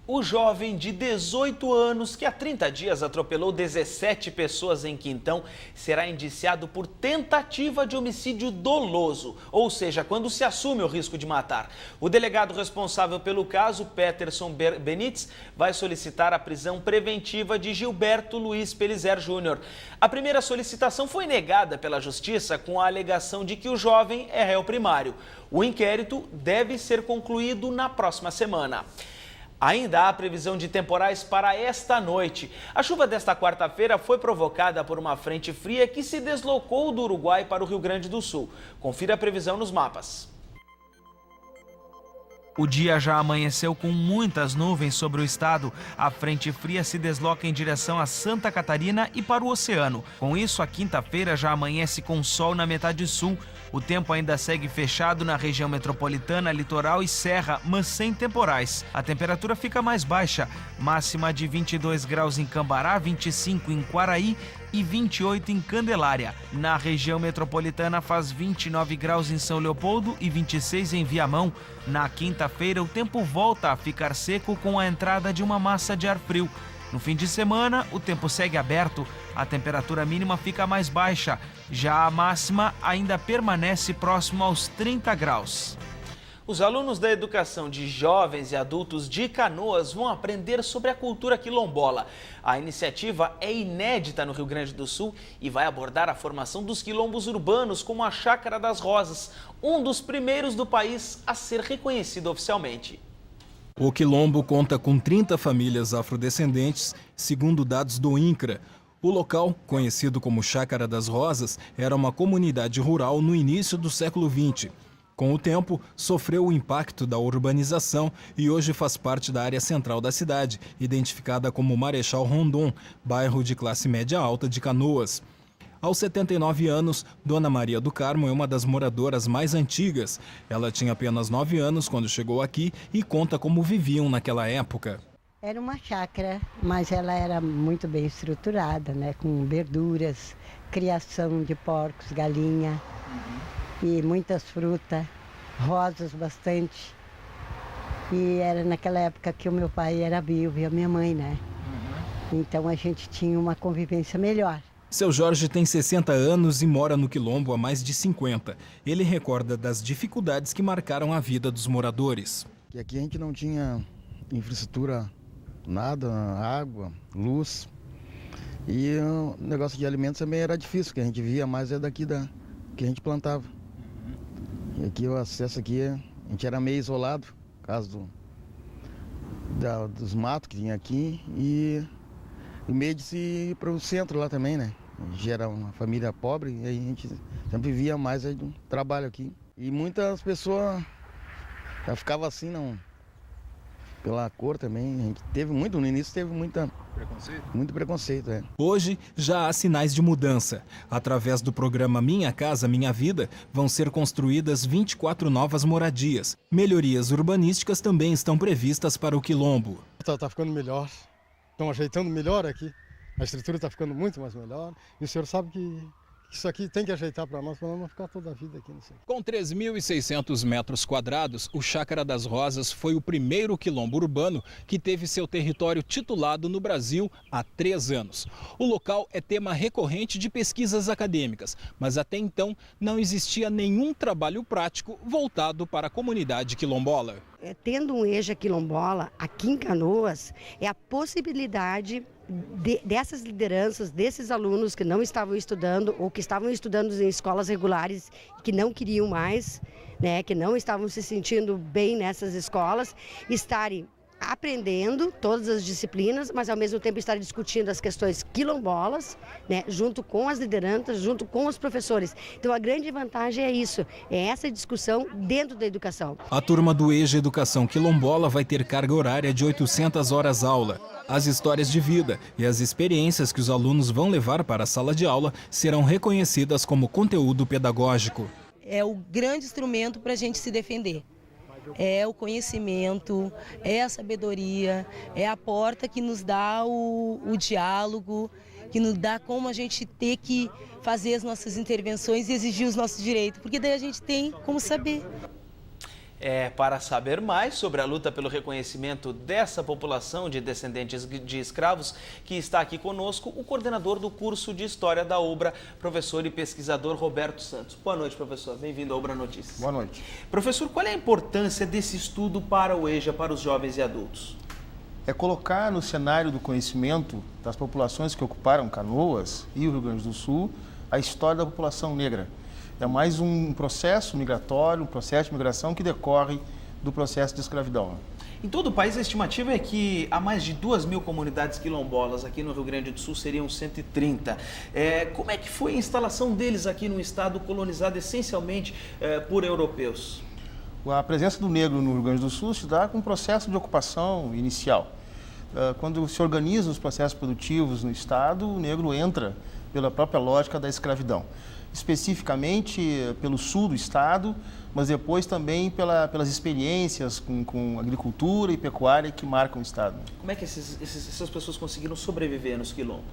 O jovem de 18 anos que há 30 dias atropelou 17 pessoas em Quintão será indiciado por tentativa de homicídio doloso, ou seja, quando se assume o risco de matar. O delegado responsável pelo caso, Peterson Benites, vai solicitar a prisão preventiva de Gilberto Luiz Pelizer Júnior. A primeira solicitação foi negada pela Justiça com a alegação de que o jovem é réu primário. O inquérito deve ser concluído na próxima semana. Ainda há previsão de temporais para esta noite. A chuva desta quarta-feira foi provocada por uma frente fria que se deslocou do Uruguai para o Rio Grande do Sul. Confira a previsão nos mapas. O dia já amanheceu com muitas nuvens sobre o estado. A frente fria se desloca em direção a Santa Catarina e para o oceano. Com isso, a quinta-feira já amanhece com sol na metade sul. O tempo ainda segue fechado na região metropolitana, litoral e serra, mas sem temporais. A temperatura fica mais baixa, máxima de 22 graus em Cambará, 25 em Quaraí e 28 em Candelária. Na região metropolitana faz 29 graus em São Leopoldo e 26 em Viamão. Na quinta-feira o tempo volta a ficar seco com a entrada de uma massa de ar frio. No fim de semana, o tempo segue aberto, a temperatura mínima fica mais baixa, já a máxima ainda permanece próximo aos 30 graus. Os alunos da educação de jovens e adultos de Canoas vão aprender sobre a cultura quilombola. A iniciativa é inédita no Rio Grande do Sul e vai abordar a formação dos quilombos urbanos, como a Chácara das Rosas, um dos primeiros do país a ser reconhecido oficialmente. O quilombo conta com 30 famílias afrodescendentes, segundo dados do INCRA. O local, conhecido como Chácara das Rosas, era uma comunidade rural no início do século XX. Com o tempo, sofreu o impacto da urbanização e hoje faz parte da área central da cidade, identificada como Marechal Rondon, bairro de classe média alta de Canoas. Aos 79 anos, Dona Maria do Carmo é uma das moradoras mais antigas. Ela tinha apenas 9 anos quando chegou aqui e conta como viviam naquela época. Era uma chácara, mas ela era muito bem estruturada, né? Com verduras, criação de porcos, galinha e muitas frutas, rosas bastante. E era naquela época que o meu pai era vivo e a minha mãe, né? Então a gente tinha uma convivência melhor. Seu Jorge tem 60 anos e mora no quilombo há mais de 50. Ele recorda das dificuldades que marcaram a vida dos moradores. Que aqui a gente não tinha infraestrutura, nada, água, luz. E o negócio de alimentos também era difícil, que a gente via mais daqui que a gente plantava. E aqui o acesso aqui, a gente era meio isolado, por causa dos matos que tinha aqui e o meio de se ir para o centro lá também, né? A gente era uma família pobre e aí a gente sempre via mais do trabalho aqui. E muitas pessoas já ficavam assim, não, pela cor também. A gente teve muito, no início teve muito preconceito. É. Hoje já há sinais de mudança. Através do programa Minha Casa Minha Vida, vão ser construídas 24 novas moradias. Melhorias urbanísticas também estão previstas para o quilombo. Está ficando melhor. Estão ajeitando melhor aqui, a estrutura está ficando muito mais melhor e o senhor sabe que isso aqui tem que ajeitar para nós não ficar toda a vida aqui. Com 3.600 metros quadrados, o Chácara das Rosas foi o primeiro quilombo urbano que teve seu território titulado no Brasil há 3 anos. O local é tema recorrente de pesquisas acadêmicas, mas até então não existia nenhum trabalho prático voltado para a comunidade quilombola. Tendo um EJA quilombola aqui em Canoas, é a possibilidade dessas lideranças, desses alunos que não estavam estudando ou que estavam estudando em escolas regulares e que não queriam mais, né, que não estavam se sentindo bem nessas escolas, estarem aprendendo todas as disciplinas, mas ao mesmo tempo estar discutindo as questões quilombolas, né, junto com as lideranças, junto com os professores. Então a grande vantagem é isso, é essa discussão dentro da educação. A turma do EJA Educação Quilombola vai ter carga horária de 800 horas aula. As histórias de vida e as experiências que os alunos vão levar para a sala de aula serão reconhecidas como conteúdo pedagógico. É o grande instrumento para a gente se defender. É o conhecimento, é a sabedoria, é a porta que nos dá o diálogo, que nos dá como a gente ter que fazer as nossas intervenções e exigir os nossos direitos, porque daí a gente tem como saber. Para saber mais sobre a luta pelo reconhecimento dessa população de descendentes de escravos, que está aqui conosco, o coordenador do curso de História da UBRA, professor e pesquisador Roberto Santos. Boa noite, professor. Bem-vindo à UBRA Notícias. Boa noite. Professor, qual é a importância desse estudo para o EJA, para os jovens e adultos? É colocar no cenário do conhecimento das populações que ocuparam Canoas e o Rio Grande do Sul a história da população negra. É mais um processo migratório, um processo de migração que decorre do processo de escravidão. Em todo o país, a estimativa é que há mais de 2.000 comunidades quilombolas. Aqui no Rio Grande do Sul seriam 130. Como é que foi a instalação deles aqui no estado colonizado essencialmente por europeus? A presença do negro no Rio Grande do Sul se dá com um processo de ocupação inicial. Quando se organizam os processos produtivos no estado, o negro entra pela própria lógica da escravidão. Especificamente pelo sul do estado, mas depois também pelas experiências com agricultura e pecuária que marcam o estado. Como é que essas pessoas conseguiram sobreviver nos quilombos?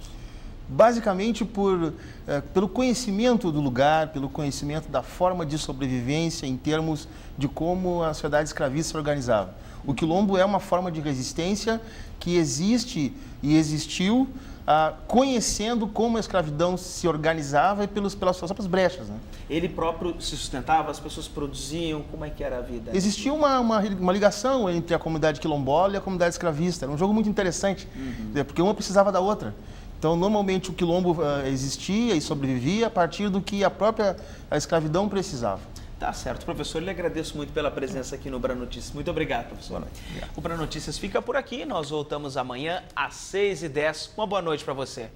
Basicamente pelo conhecimento do lugar, pelo conhecimento da forma de sobrevivência em termos de como a sociedade escravista se organizava. O quilombo é uma forma de resistência que existe e existiu conhecendo como a escravidão se organizava e pelas suas próprias brechas. Né? Ele próprio se sustentava, as pessoas produziam, como é que era a vida? Existia uma ligação entre a comunidade quilombola e a comunidade escravista. Era um jogo muito interessante, porque uma precisava da outra. Então, normalmente, o quilombo existia e sobrevivia a partir do que a própria escravidão precisava. Tá certo, professor. Eu lhe agradeço muito pela presença aqui no UBRA Notícias. Muito obrigado, professor. Boa noite. Obrigado. O UBRA Notícias fica por aqui. Nós voltamos amanhã às 6h10. Uma boa noite para você.